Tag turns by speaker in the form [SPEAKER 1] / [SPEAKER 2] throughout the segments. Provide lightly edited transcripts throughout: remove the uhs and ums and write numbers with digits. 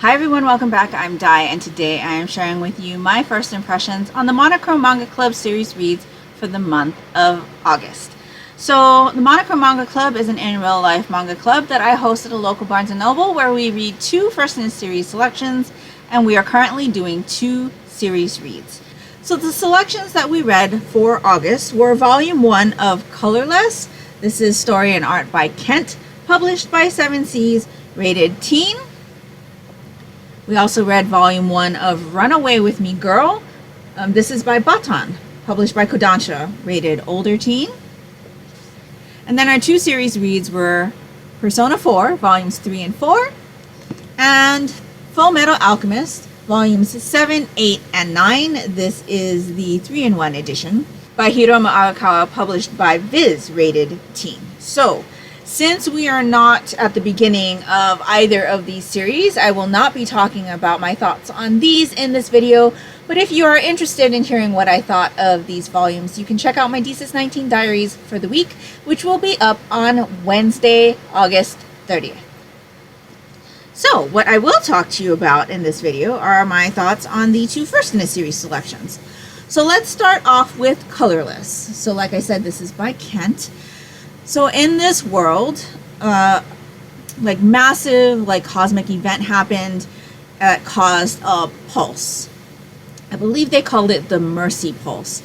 [SPEAKER 1] Hi everyone, welcome back. I'm Di, and today I am sharing with you my first impressions on the Monochrome Manga Club series reads for the month of August. So the Monochrome Manga Club is an in real life manga club that I host at a local Barnes & Noble where we read 2 first in a series selections, and we are currently doing 2 series reads. So the selections that we read for August were Volume 1 of Colorless. This is story and art by Kent, published by 7 Seas, rated teen. We also read Volume 1 of Run Away With Me Girl. This is by Batan, published by Kodansha, rated older teen. And then our 2 series reads were Persona 4, Volumes 3 and 4, and Full Metal Alchemist, Volumes 7, 8, and 9. This is the 3-in-1 edition by Hiromu Arakawa, published by Viz, rated teen. So, since we are not at the beginning of either of these series, I will not be talking about my thoughts on these in this video, but if you are interested in hearing what I thought of these volumes, you can check out my D619 diaries for the week, which will be up on Wednesday, August 30th. So, what I will talk to you about in this video are my thoughts on the 2 first in a series selections. So let's start off with Colorless. So like I said, this is by Kent. So in this world, like massive, like cosmic event happened that caused a pulse. I believe they called it the Mercy Pulse.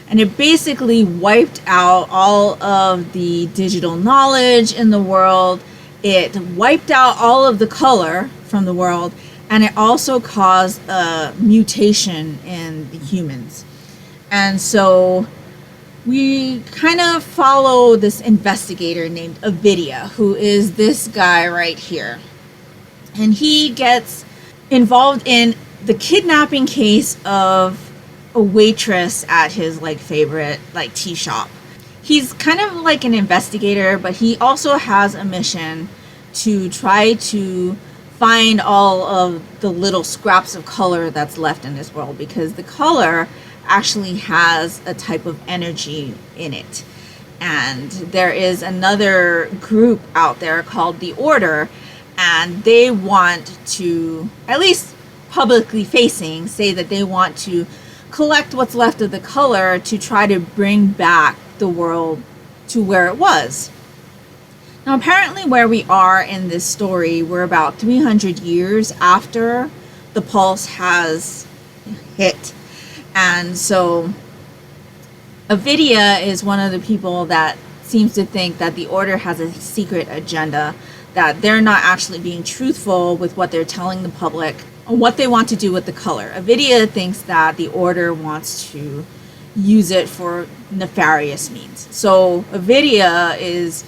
[SPEAKER 1] And it basically wiped out all of the digital knowledge in the world. It wiped out all of the color from the world. And it also caused a mutation in the humans. And so we kind of follow this investigator named Avidia, who is this guy right here. And he gets involved in the kidnapping case of a waitress at his favorite tea shop. He's kind of like an investigator, but he also has a mission to try to find all of the little scraps of color that's left in this world, because the color actually has a type of energy in it. And there is another group out there called the Order, and they want to, at least publicly facing, say that they want to collect what's left of the color to try to bring back the world to where it was. Now apparently where we are in this story, we're about 300 years after the pulse has hit. And so Avidia is one of the people that seems to think that the Order has a secret agenda, that they're not actually being truthful with what they're telling the public on what they want to do with the color. Avidia thinks that the Order wants to use it for nefarious means. So Avidia is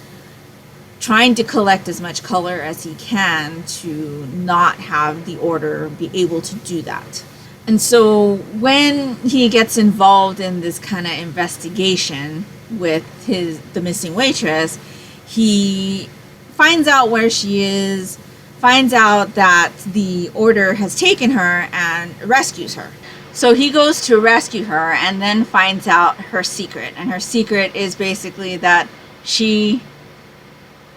[SPEAKER 1] trying to collect as much color as he can to not have the Order be able to do that. And so when he gets involved in this kind of investigation with the missing waitress, he finds out where she is, finds out that the Order has taken her and rescues her. So he goes to rescue her and then finds out her secret. And her secret is basically that she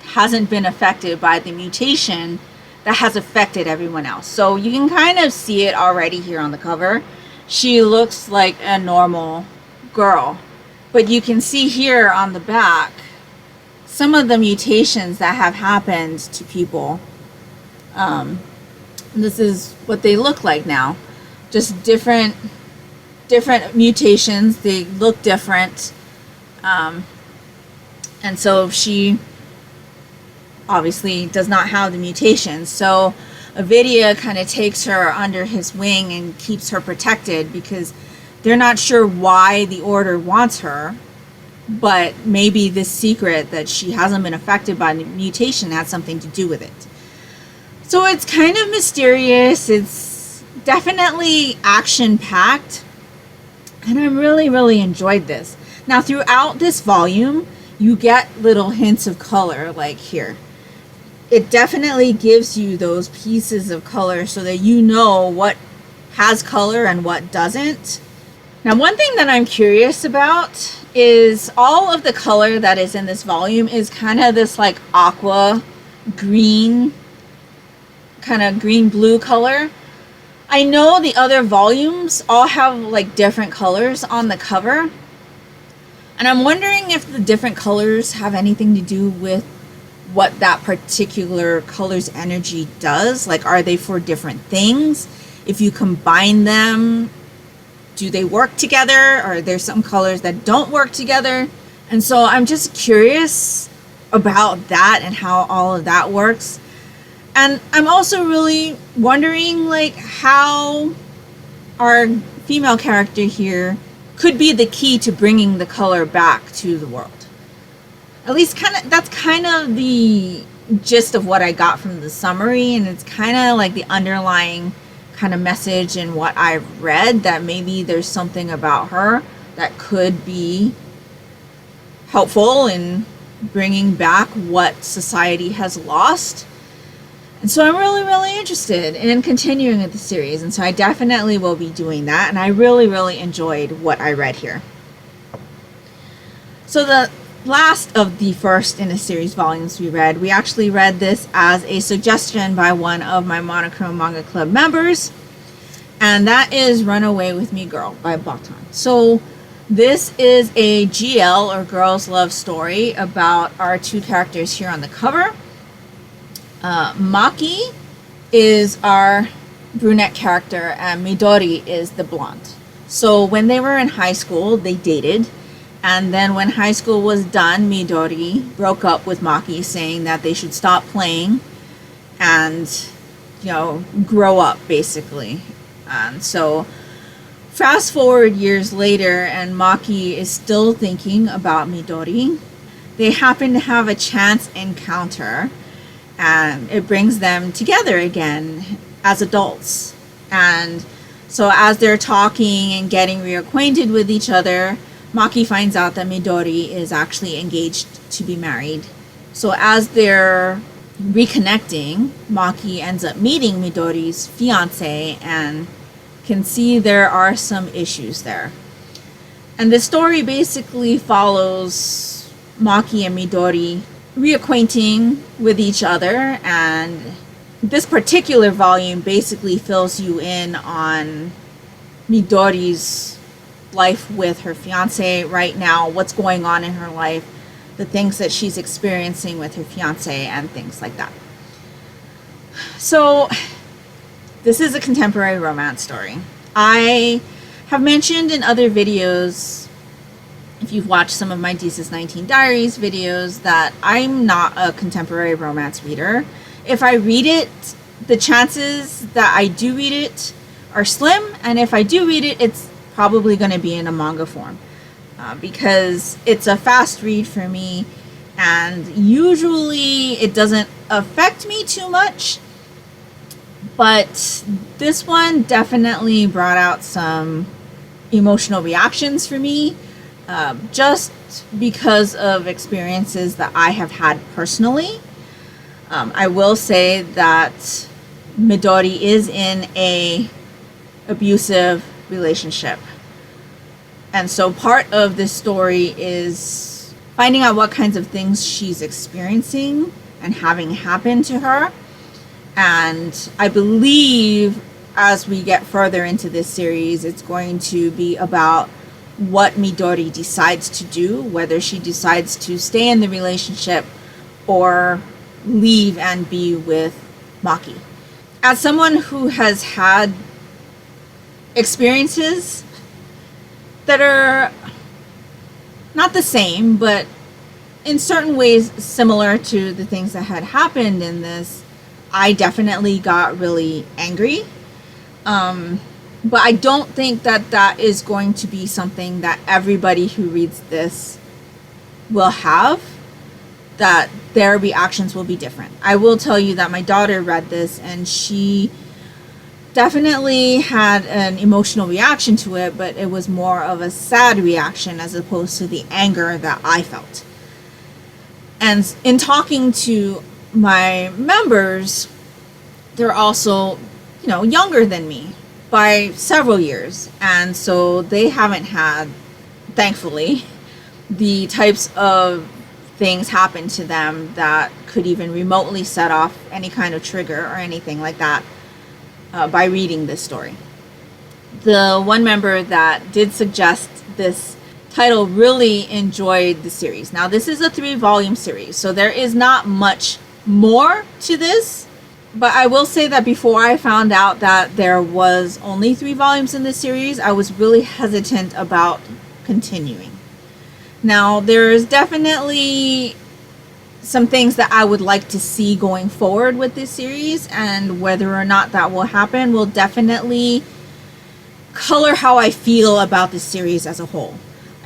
[SPEAKER 1] hasn't been affected by the mutation that has affected everyone else. So you can kind of see it already here on the cover. She looks like a normal girl, but you can see here on the back some of the mutations that have happened to people. This is what they look like now. Just different mutations. They look different. And so she obviously does not have the mutations. So Avidia kind of takes her under his wing and keeps her protected, because they're not sure why the Order wants her, but maybe this secret that she hasn't been affected by the mutation has something to do with it. So it's kind of mysterious. It's definitely action-packed, and I really enjoyed this. Now throughout this volume, you get little hints of color, like here. It definitely gives you those pieces of color so that you know what has color and what doesn't. Now, one thing that I'm curious about is all of the color that is in this volume is kind of this aqua green kind of green-blue color. I know the other volumes all have like different colors on the cover. And I'm wondering if the different colors have anything to do with what that particular color's energy does. Like, are they for different things? If you combine them, do they work together? Or are there some colors that don't work together? And so I'm just curious about that and how all of that works. And I'm also really wondering, like, how our female character here could be the key to bringing the color back to the world. At least that's kind of the gist of what I got from the summary, and it's kind of like the underlying kind of message in what I've read, that maybe there's something about her that could be helpful in bringing back what society has lost. And so I'm really, really interested in continuing with the series, and so I definitely will be doing that, and I really, really enjoyed what I read here. So the last of the first in a series volumes we actually read this as a suggestion by one of my Monochrome Manga Club members, and that is Run Away With Me Girl by Batan. So this is a GL, or girls love story, about our two characters here on the cover. Maki is our brunette character and Midori is the blonde. So when they were in high school, they dated. And then when high school was done, Midori broke up with Maki, saying that they should stop playing and, grow up, basically. And so fast forward years later, and Maki is still thinking about Midori. They happen to have a chance encounter, and it brings them together again as adults. And so as they're talking and getting reacquainted with each other, Maki finds out that Midori is actually engaged to be married. So as they're reconnecting, Maki ends up meeting Midori's fiance and can see there are some issues there. And the story basically follows Maki and Midori reacquainting with each other, and this particular volume basically fills you in on Midori's life with her fiance right now, what's going on in her life, the things that she's experiencing with her fiance, and things like that. So this is a contemporary romance story. I have mentioned in other videos, if you've watched some of my Desus 19 Diaries videos, that I'm not a contemporary romance reader. If I read it, the chances that I do read it are slim, and if I do read it, it's probably going to be in a manga form, because it's a fast read for me, and usually it doesn't affect me too much, but this one definitely brought out some emotional reactions for me, just because of experiences that I have had personally. I will say that Midori is in a abusive relationship, and so part of this story is finding out what kinds of things she's experiencing and having happen to her. And I believe as we get further into this series, it's going to be about what Midori decides to do, whether she decides to stay in the relationship or leave and be with Maki. As someone who has had experiences that are not the same, but in certain ways similar to the things that had happened in this, I definitely got really angry. But I don't think that that is going to be something that everybody who reads this will have, that their reactions will be different. I will tell you that my daughter read this and she definitely had an emotional reaction to it, but it was more of a sad reaction as opposed to the anger that I felt. And in talking to my members, they're also, younger than me by several years, and so they haven't had, thankfully, the types of things happen to them that could even remotely set off any kind of trigger or anything like that by reading this story. The one member that did suggest this title really enjoyed the series. Now, this is a 3-volume series, so there is not much more to this. But I will say that before I found out that there was only 3 volumes in this series, I was really hesitant about continuing. Now, there's definitely some things that I would like to see going forward with this series, and whether or not that will happen will definitely color how I feel about the series as a whole.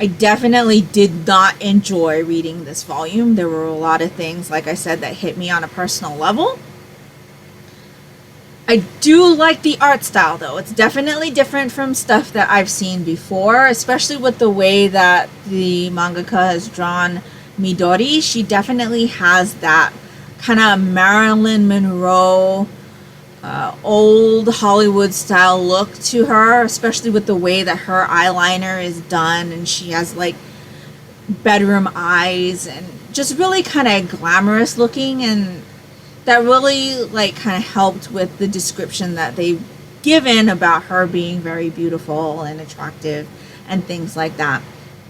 [SPEAKER 1] I definitely did not enjoy reading this volume. There were a lot of things, like I said, that hit me on a personal level. I do like the art style, though. It's definitely different from stuff that I've seen before, especially with the way that the mangaka has drawn Midori. She definitely has that kind of Marilyn Monroe, old Hollywood style look to her, especially with the way that her eyeliner is done, and she has like bedroom eyes and just really kind of glamorous looking, and that really like kind of helped with the description that they've given about her being very beautiful and attractive and things like that.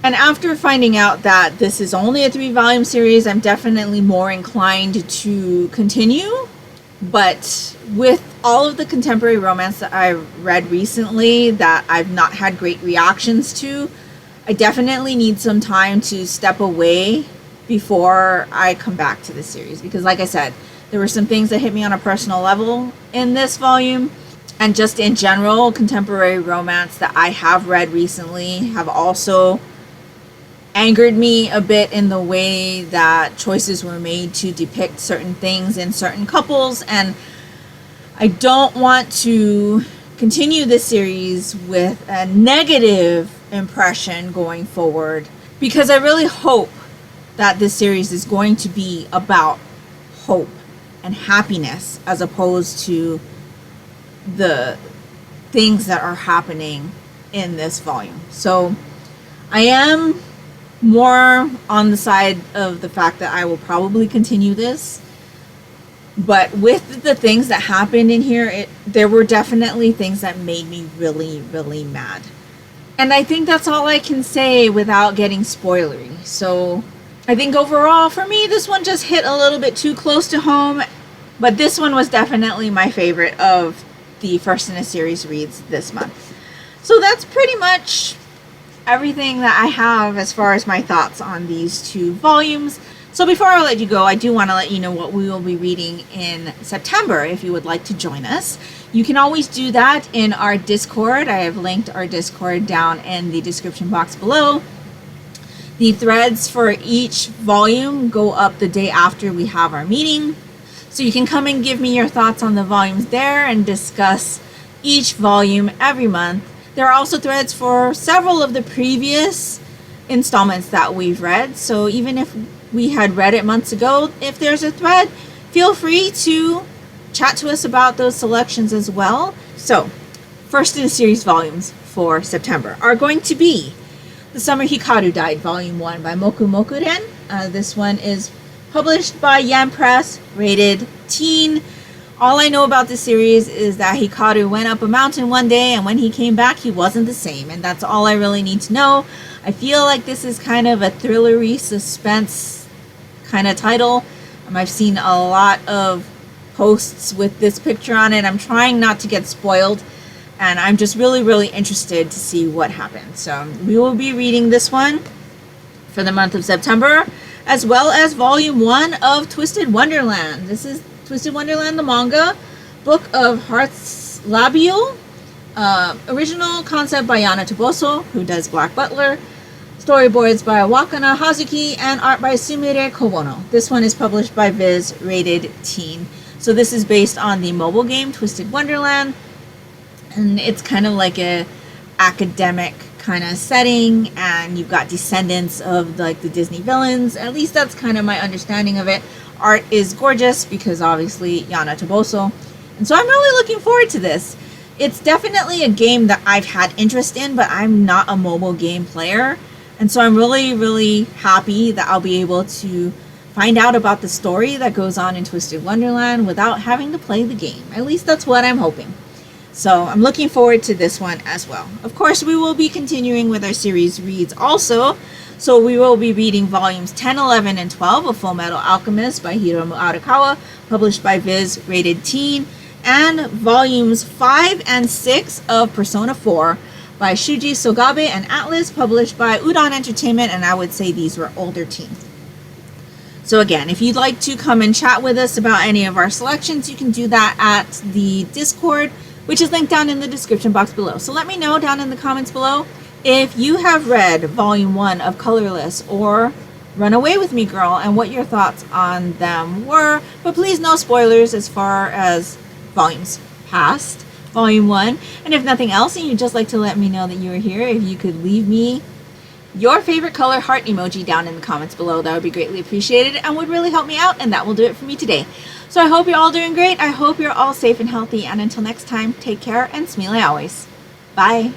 [SPEAKER 1] And after finding out that this is only a 3-volume series, I'm definitely more inclined to continue. But with all of the contemporary romance that I read recently that I've not had great reactions to, I definitely need some time to step away before I come back to this series. Because like I said, there were some things that hit me on a personal level in this volume. And just in general, contemporary romance that I have read recently have also angered me a bit in the way that choices were made to depict certain things in certain couples, and I don't want to continue this series with a negative impression going forward, because I really hope that this series is going to be about hope and happiness as opposed to the things that are happening in this volume. So I am more on the side of the fact that I will probably continue this, but with the things that happened in here, there were definitely things that made me really, really mad. And I think that's all I can say without getting spoilery. So I think overall for me, this one just hit a little bit too close to home, but this one was definitely my favorite of the first in a series reads this month. So that's pretty much everything that I have as far as my thoughts on these 2 volumes. So before I let you go, I do want to let you know what we will be reading in September if you would like to join us. You can always do that in our Discord. I have linked our Discord down in the description box below. The threads for each volume go up the day after we have our meeting. So you can come and give me your thoughts on the volumes there and discuss each volume every month. There are also threads for several of the previous installments that we've read. So even if we had read it months ago, if there's a thread, feel free to chat to us about those selections as well. So first in a series volumes for September are going to be The Summer Hikaru Died, Volume 1 by Moku Moku Ren. This one is published by Yen Press, rated teen. All I know about this series is that Hikaru went up a mountain one day, and when he came back, he wasn't the same. And that's all I really need to know. I feel like this is kind of a thrillery suspense kind of title. I've seen a lot of posts with this picture on it. I'm trying not to get spoiled, and I'm just really, really interested to see what happens. So we will be reading this one for the month of September, as well as Volume 1 of Twisted Wonderland. This is Twisted Wonderland, the manga, Book of Hearts Labial, original concept by Yana Toboso, who does Black Butler, storyboards by Wakana Hazuki, and art by Sumire Kobono. This one is published by Viz, rated teen. So this is based on the mobile game Twisted Wonderland, and it's kind of like a academic kind of setting, and you've got descendants of like the Disney villains. At least that's kind of my understanding of it. Art is gorgeous because obviously Yana Toboso, and so I'm really looking forward to this. It's definitely a game that I've had interest in, but I'm not a mobile game player. And so I'm really, really happy that I'll be able to find out about the story that goes on in Twisted Wonderland without having to play the game. At least that's what I'm hoping. So I'm looking forward to this one as well. Of course, we will be continuing with our series reads also. So we will be reading volumes 10, 11, and 12 of Full Metal Alchemist by Hiromu Arakawa, published by Viz Rated Teen, and volumes 5 and 6 of Persona 4 by Shuji Sogabe and Atlas, published by Udon Entertainment, and I would say these were older teens. So again, if you'd like to come and chat with us about any of our selections, you can do that at the Discord, which is linked down in the description box below. So let me know down in the comments below if you have read Volume 1 of Colorless or Run Away With Me Girl and what your thoughts on them were. But please no spoilers as far as volumes past Volume 1. And if nothing else and you'd just like to let me know that you were here, if you could leave me your favorite color heart emoji down in the comments below, that would be greatly appreciated and would really help me out, and that will do it for me today. So I hope you're all doing great. I hope you're all safe and healthy, and until next time, take care and smile always. Bye.